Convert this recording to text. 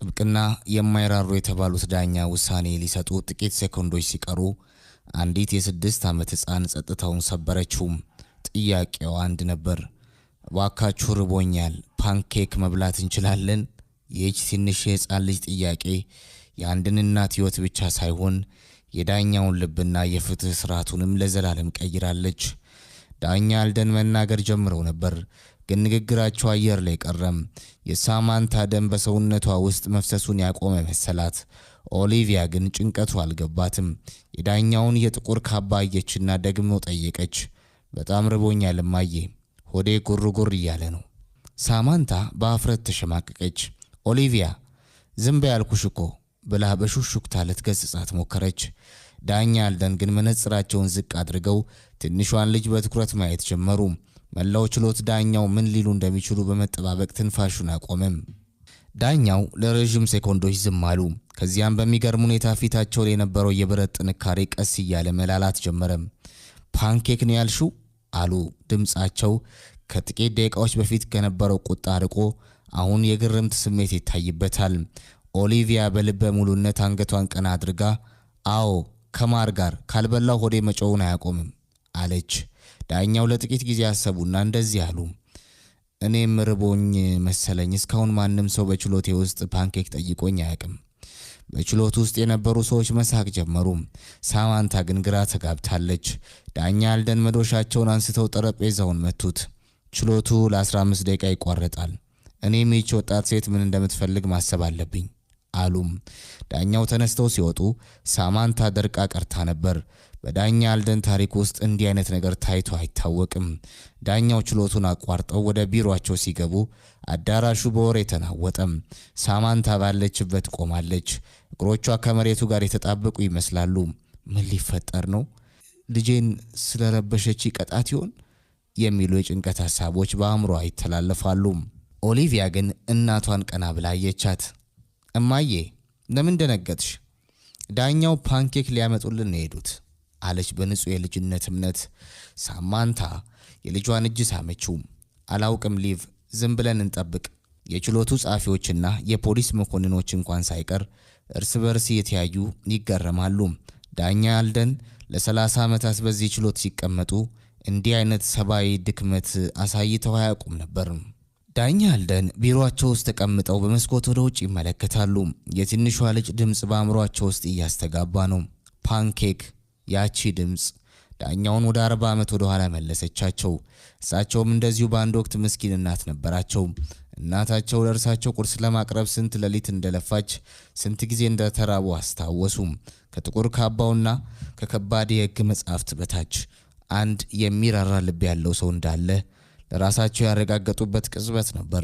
ጥብቅና የማይራሩ የተባሉት ዳኛ ውሳኔ ሊሰጡ ጥቂት ሴኮንዶች ሲቀሩ አንዲት የ6 ዓመት ሕፃን ጸጥታውን ሰበረችው። ጥያቄው አንድ ነበር። እባካችሁ ርቦኛል፣ ፓንኬክ መብላት እንችላለን? ይህች ትንሽ የሕፃን ልጅ ጥያቄ የአንድን እናት ሕይወት ብቻ ሳይሆን የዳኛውን ልብና የፍትህ ስርዓቱንም ለዘላለም ቀይራለች። ዳኛ አልደን መናገር ጀምረው ነበር፣ ግን ንግግራቸው አየር ላይ ቀረም። የሳማንታ ደም በሰውነቷ ውስጥ መፍሰሱን ያቆመ መሰላት። ኦሊቪያ ግን ጭንቀቱ አልገባትም። የዳኛውን የጥቁር ካባ አየችና ደግሞ ጠየቀች። በጣም ርቦኛል እማዬ፣ ሆዴ ጉርጉር እያለ ነው። ሳማንታ በአፍረት ተሸማቀቀች። ኦሊቪያ ዝም በይ አልኩሽ እኮ ብላ በሹክሹክታ ልትገስጻት ሞከረች። ዳኛ አልደን ግን መነጽራቸውን ዝቅ አድርገው ትንሿን ልጅ በትኩረት ማየት ጀመሩ። መላው ችሎት ዳኛው ምን ሊሉ እንደሚችሉ በመጠባበቅ ትንፋሹን አቆመም። ዳኛው ለረጅም ሴኮንዶች ዝም አሉ። ከዚያም በሚገርም ሁኔታ ፊታቸው ላይ የነበረው የብረት ጥንካሬ ቀስ እያለ መላላት ጀመረም። ፓንኬክ ነው ያልሽው? አሉ። ድምጻቸው ከጥቂት ደቂቃዎች በፊት ከነበረው ቁጣ ርቆ አሁን የግርምት ስሜት ይታይበታል። ኦሊቪያ በልበ ሙሉነት አንገቷን ቀና አድርጋ አዎ ከማር ጋር ካልበላው ሆዴ መጮውን አያቆምም አለች። ዳኛው ለጥቂት ጊዜ አሰቡና እንደዚህ አሉ። እኔም ርቦኝ መሰለኝ። እስካሁን ማንም ሰው በችሎቴ ውስጥ ፓንኬክ ጠይቆኝ አያውቅም። በችሎቱ ውስጥ የነበሩ ሰዎች መሳቅ ጀመሩ። ሳማንታ ግን ግራ ተጋብታለች። ዳኛ አልደን መዶሻቸውን አንስተው ጠረጴዛውን መቱት። ችሎቱ ለ15 ደቂቃ ይቋረጣል። እኔም ይህች ወጣት ሴት ምን እንደምትፈልግ ማሰብ አለብኝ አሉም። ዳኛው ተነስተው ሲወጡ ሳማንታ ደርቃ ቀርታ ነበር። በዳኛ አልደን ታሪክ ውስጥ እንዲህ አይነት ነገር ታይቶ አይታወቅም። ዳኛው ችሎቱን አቋርጠው ወደ ቢሮአቸው ሲገቡ አዳራሹ በወሬ ተናወጠም። ሳማንታ ባለችበት ቆማለች። እግሮቿ ከመሬቱ ጋር የተጣበቁ ይመስላሉ። ምን ሊፈጠር ነው? ልጄን ስለረበሸች ቀጣት ይሆን የሚሉ የጭንቀት ሐሳቦች በአእምሮዋ ይተላለፋሉ። ኦሊቪያ ግን እናቷን ቀና ብላ አየቻት። እማዬ ለምን ደነገጥሽ? ዳኛው ፓንኬክ ሊያመጡልን ነው የሄዱት አለች በንጹህ የልጅነት እምነት። ሳማንታ የልጇን እጅ ሳመችው። አላውቅም ሊቭ፣ ዝም ብለን እንጠብቅ። የችሎቱ ጸሐፊዎችና የፖሊስ መኮንኖች እንኳን ሳይቀር እርስ በርስ እየተያዩ ይገረማሉ። ዳኛ አልደን ለ30 ዓመታት በዚህ ችሎት ሲቀመጡ እንዲህ አይነት ሰብአዊ ድክመት አሳይተው አያውቁም ነበር። ዳኛ አልደን ቢሮአቸው ውስጥ ተቀምጠው በመስኮት ወደ ውጭ ይመለከታሉ። የትንሿ ልጅ ድምፅ በአእምሮአቸው ውስጥ እያስተጋባ ነው። ፓንኬክ፣ ያቺ ድምፅ ዳኛውን ወደ 40 ዓመት ወደ ኋላ መለሰቻቸው። እሳቸውም እንደዚሁ በአንድ ወቅት ምስኪን እናት ነበራቸው። እናታቸው ለእርሳቸው ቁርስ ለማቅረብ ስንት ሌሊት እንደለፋች፣ ስንት ጊዜ እንደተራቡ አስታወሱ። ከጥቁር ካባውና ከከባድ የሕግ መጻሕፍት በታች አንድ የሚራራ ልብ ያለው ሰው እንዳለ ለራሳቸው ያረጋገጡበት ቅጽበት ነበር።